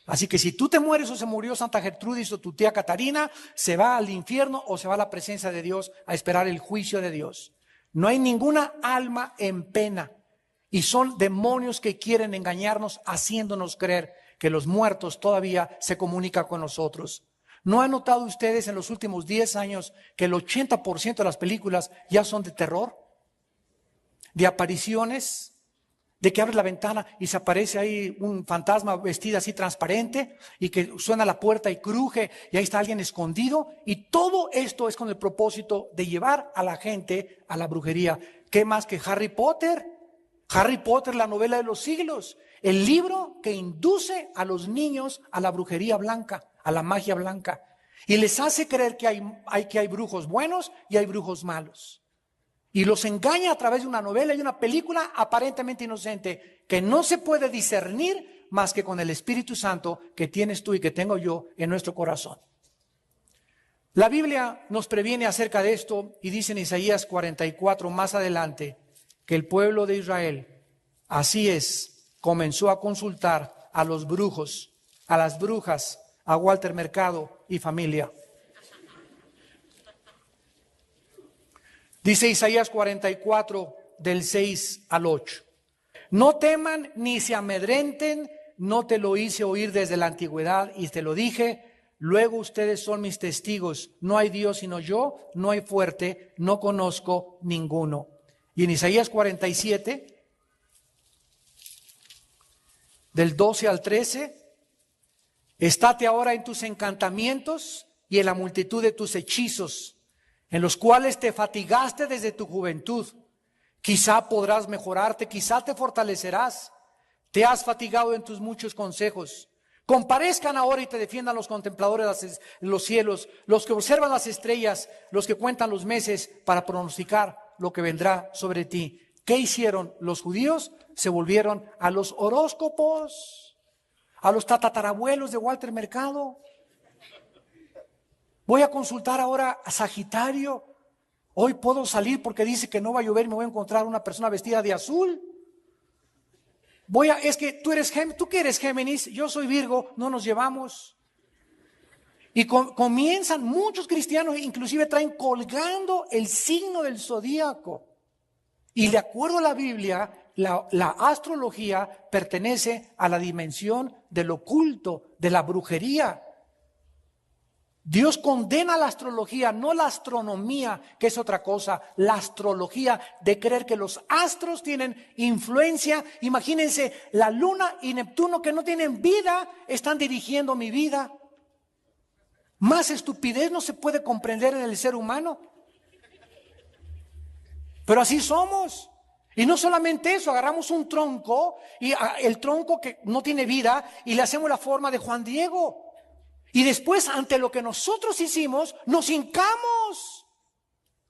S1: Así que si tú te mueres o se murió Santa Gertrudis o tu tía Catarina, se va al infierno o se va a la presencia de Dios a esperar el juicio de Dios. No hay ninguna alma en pena y son demonios que quieren engañarnos haciéndonos creer que los muertos todavía se comunican con nosotros. ¿No han notado ustedes en los últimos 10 años que el 80% de las películas ya son de terror? De apariciones, de que abres la ventana y se aparece ahí un fantasma vestido así transparente y que suena la puerta y cruje y ahí está alguien escondido. Y todo esto es con el propósito de llevar a la gente a la brujería. ¿Qué más que Harry Potter? Harry Potter, la novela de los siglos, el libro que induce a los niños a la brujería blanca, a la magia blanca, y les hace creer que hay brujos buenos y hay brujos malos. Y los engaña a través de una novela y una película aparentemente inocente, que no se puede discernir más que con el Espíritu Santo que tienes tú y que tengo yo en nuestro corazón. La Biblia nos previene acerca de esto y dice en Isaías 44 más adelante que el pueblo de Israel, así es, comenzó a consultar a los brujos, a las brujas, a Walter Mercado y familia. Dice Isaías 44 del 6 al 8. No teman ni se amedrenten, no te lo hice oír desde la antigüedad y te lo dije, luego ustedes son mis testigos, no hay Dios sino yo, no hay fuerte, no conozco ninguno. Y en Isaías 47, del 12 al 13, estate ahora en tus encantamientos y en la multitud de tus hechizos, en los cuales te fatigaste desde tu juventud. Quizá podrás mejorarte, quizá te fortalecerás. Te has fatigado en tus muchos consejos. Comparezcan ahora y te defiendan los contempladores de los cielos, los que observan las estrellas, los que cuentan los meses para pronosticar lo que vendrá sobre ti. ¿Qué hicieron los judíos? Se volvieron a los horóscopos, a los tatarabuelos de Walter Mercado. Voy a consultar ahora a Sagitario. Hoy puedo salir porque dice que no va a llover y me voy a encontrar una persona vestida de azul. Es que tú que eres Géminis, yo soy Virgo, no nos llevamos. Y comienzan muchos cristianos, inclusive traen colgando el signo del zodíaco. Y de acuerdo a la Biblia, la astrología pertenece a la dimensión del oculto, de la brujería. Dios condena la astrología, no la astronomía, que es otra cosa, la astrología de creer que los astros tienen influencia. Imagínense, la luna y Neptuno, que no tienen vida, están dirigiendo mi vida. Más estupidez no se puede comprender en el ser humano. Pero así somos. Y no solamente eso, agarramos un tronco, y el tronco que no tiene vida, y le hacemos la forma de Juan Diego. Y después, ante lo que nosotros hicimos, nos hincamos.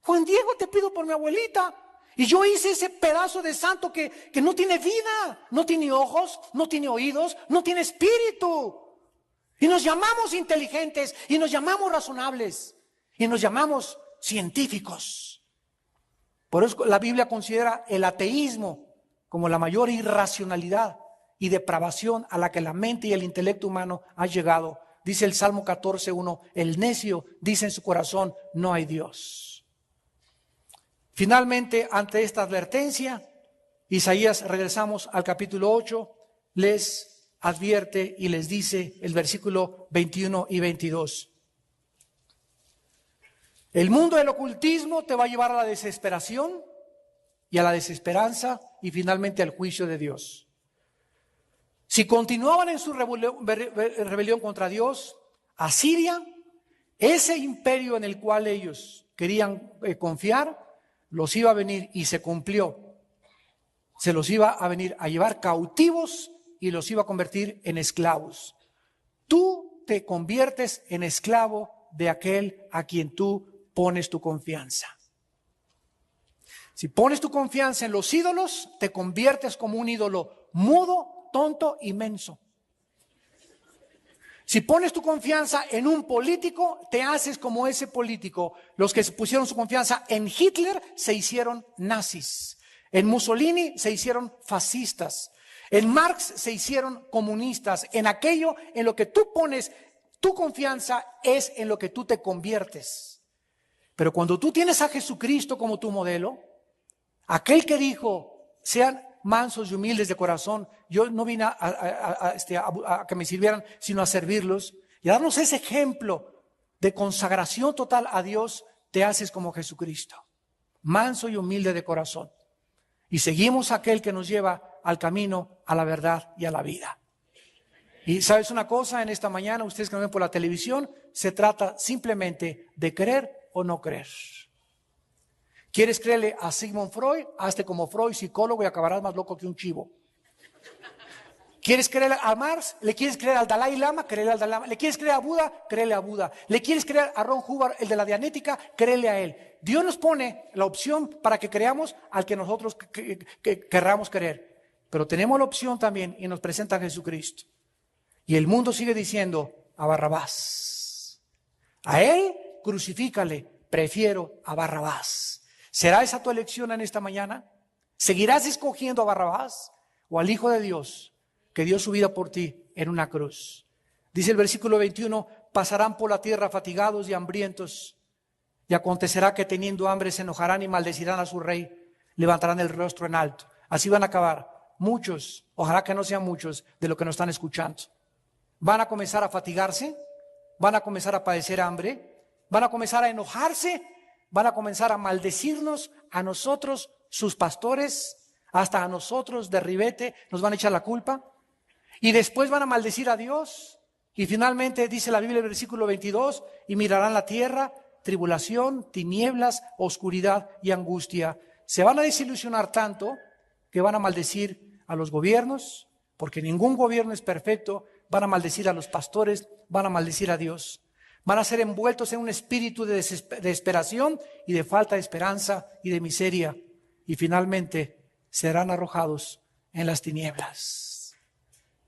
S1: Juan Diego, te pido por mi abuelita. Y yo hice ese pedazo de santo que no tiene vida, no tiene ojos, no tiene oídos, no tiene espíritu. Y nos llamamos inteligentes, y nos llamamos razonables, y nos llamamos científicos. Por eso la Biblia considera el ateísmo como la mayor irracionalidad y depravación a la que la mente y el intelecto humano ha llegado. Dice el Salmo 14:1, el necio dice en su corazón, no hay Dios. Finalmente, ante esta advertencia, Isaías, regresamos al capítulo 8, les advierte y les dice el versículo 21 y 22. El mundo del ocultismo te va a llevar a la desesperación y a la desesperanza y finalmente al juicio de Dios. Si continuaban en su rebelión contra Dios, Asiria, ese imperio en el cual ellos querían confiar, los iba a venir y se cumplió. Se los iba a venir a llevar cautivos y los iba a convertir en esclavos. Tú te conviertes en esclavo de aquel a quien tú pones tu confianza. Si pones tu confianza en los ídolos, te conviertes como un ídolo mudo, tonto y menso. Si pones tu confianza en un político, te haces como ese político. Los que pusieron su confianza en Hitler se hicieron nazis. En Mussolini se hicieron fascistas. En Marx se hicieron comunistas. En aquello en lo que tú pones tu confianza es en lo que tú te conviertes. Pero cuando tú tienes a Jesucristo como tu modelo, aquel que dijo, sean mansos y humildes de corazón, yo no vine a que me sirvieran, sino a servirlos, y a darnos ese ejemplo de consagración total a Dios, te haces como Jesucristo, manso y humilde de corazón. Y seguimos a aquel que nos lleva al camino, a la verdad y a la vida. Y sabes una cosa, en esta mañana, ustedes que me ven por la televisión, se trata simplemente de creer o no creer. ¿Quieres creerle a Sigmund Freud? Hazte como Freud, psicólogo, y acabarás más loco que un chivo. ¿Quieres creer a Marx? ¿Le quieres creer al Dalai Lama? Créele al Dalai Lama. ¿Le quieres creer a Buda? Créele a Buda. ¿Le quieres creer a Ron Hubbard, el de la Dianética? Créele a él. Dios nos pone la opción para que creamos al que nosotros querramos creer. Pero tenemos la opción también y nos presenta a Jesucristo. Y el mundo sigue diciendo a Barrabás. A él crucifícale, prefiero a Barrabás. ¿Será esa tu elección en esta mañana? ¿Seguirás escogiendo a Barrabás o al Hijo de Dios que dio su vida por ti en una cruz? Dice el versículo 21, pasarán por la tierra fatigados y hambrientos, y acontecerá que teniendo hambre se enojarán y maldecirán a su rey, levantarán el rostro en alto. Así van a acabar muchos, ojalá que no sean muchos de los que nos están escuchando. Van a comenzar a fatigarse, van a comenzar a padecer hambre, van a comenzar a enojarse, van a comenzar a maldecirnos a nosotros, sus pastores, hasta a nosotros de ribete, nos van a echar la culpa. Y después van a maldecir a Dios. Y finalmente dice la Biblia, el versículo 22, y mirarán la tierra, tribulación, tinieblas, oscuridad y angustia. Se van a desilusionar tanto que van a maldecir a los gobiernos, porque ningún gobierno es perfecto. Van a maldecir a los pastores, van a maldecir a Dios. Van a ser envueltos en un espíritu de desesperación y de falta de esperanza y de miseria. Y finalmente serán arrojados en las tinieblas.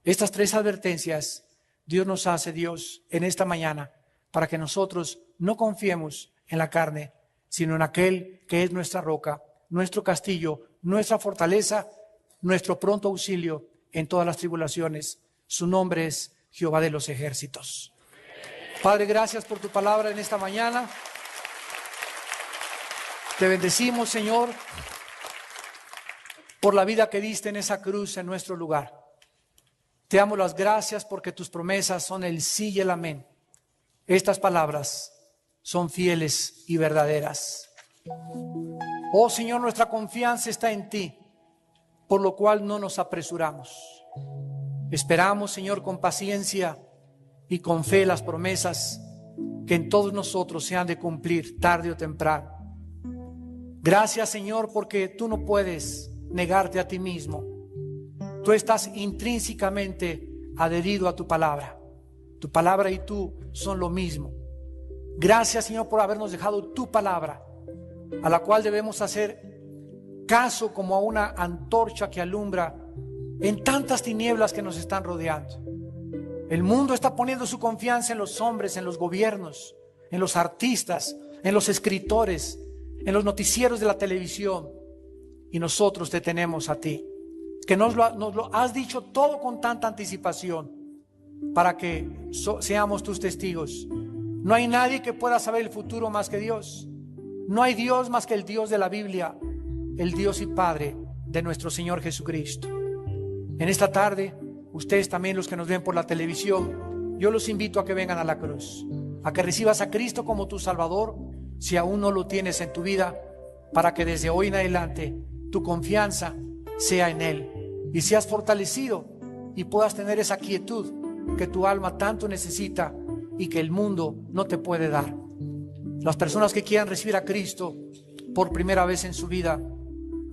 S1: Estas tres advertencias Dios nos hace, Dios, en esta mañana, para que nosotros no confiemos en la carne, sino en aquel que es nuestra roca, nuestro castillo, nuestra fortaleza, nuestro pronto auxilio en todas las tribulaciones. Su nombre es Jehová de los ejércitos. Padre, gracias por tu palabra en esta mañana. Te bendecimos, Señor, por la vida que diste en esa cruz en nuestro lugar. Te damos las gracias porque tus promesas son el sí y el amén. Estas palabras son fieles y verdaderas. Oh Señor, nuestra confianza está en ti, por lo cual no nos apresuramos. Esperamos, Señor, con paciencia y con fe las promesas que en todos nosotros se han de cumplir tarde o temprano. Gracias, Señor, porque tú no puedes negarte a ti mismo. Tú estás intrínsecamente adherido a tu palabra. Tu palabra y tú son lo mismo. Gracias, Señor, por habernos dejado tu palabra, a la cual debemos hacer caso como a una antorcha que alumbra en tantas tinieblas que nos están rodeando. El mundo está poniendo su confianza en los hombres, en los gobiernos, en los artistas, en los escritores, en los noticieros de la televisión. Y nosotros te tenemos a ti, que nos lo has dicho todo con tanta anticipación, para que seamos tus testigos. No hay nadie que pueda saber el futuro más que Dios. No hay Dios más que el Dios de la Biblia, el Dios y Padre de nuestro Señor Jesucristo. En esta tarde, ustedes también, los que nos ven por la televisión, yo los invito a que vengan a la cruz, a que recibas a Cristo como tu Salvador, si aún no lo tienes en tu vida, para que desde hoy en adelante tu confianza sea en Él y seas fortalecido y puedas tener esa quietud que tu alma tanto necesita y que el mundo no te puede dar. Las personas que quieran recibir a Cristo por primera vez en su vida,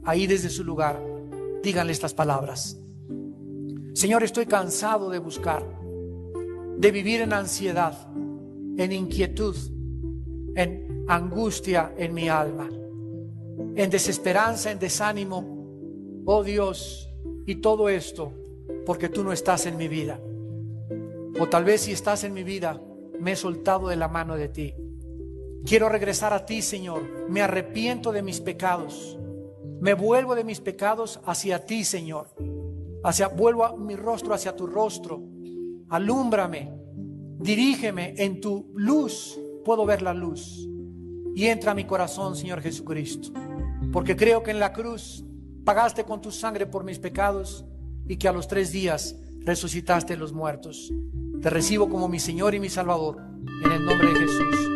S1: ahí desde su lugar, díganle estas palabras: Señor, estoy cansado de buscar, de vivir en ansiedad, en inquietud, en angustia en mi alma, en desesperanza, en desánimo. Oh Dios, y todo esto porque tú no estás en mi vida. O tal vez si estás en mi vida, me he soltado de la mano de ti. Quiero regresar a ti, Señor. Me arrepiento de mis pecados. Me vuelvo de mis pecados hacia ti, Señor. Vuelvo mi rostro hacia tu rostro. Alúmbrame, dirígeme en tu luz. Puedo ver la luz. Y entra a mi corazón, Señor Jesucristo. Porque creo que en la cruz pagaste con tu sangre por mis pecados y que a los 3 días resucitaste de los muertos. Te recibo como mi Señor y mi Salvador, en el nombre de Jesús.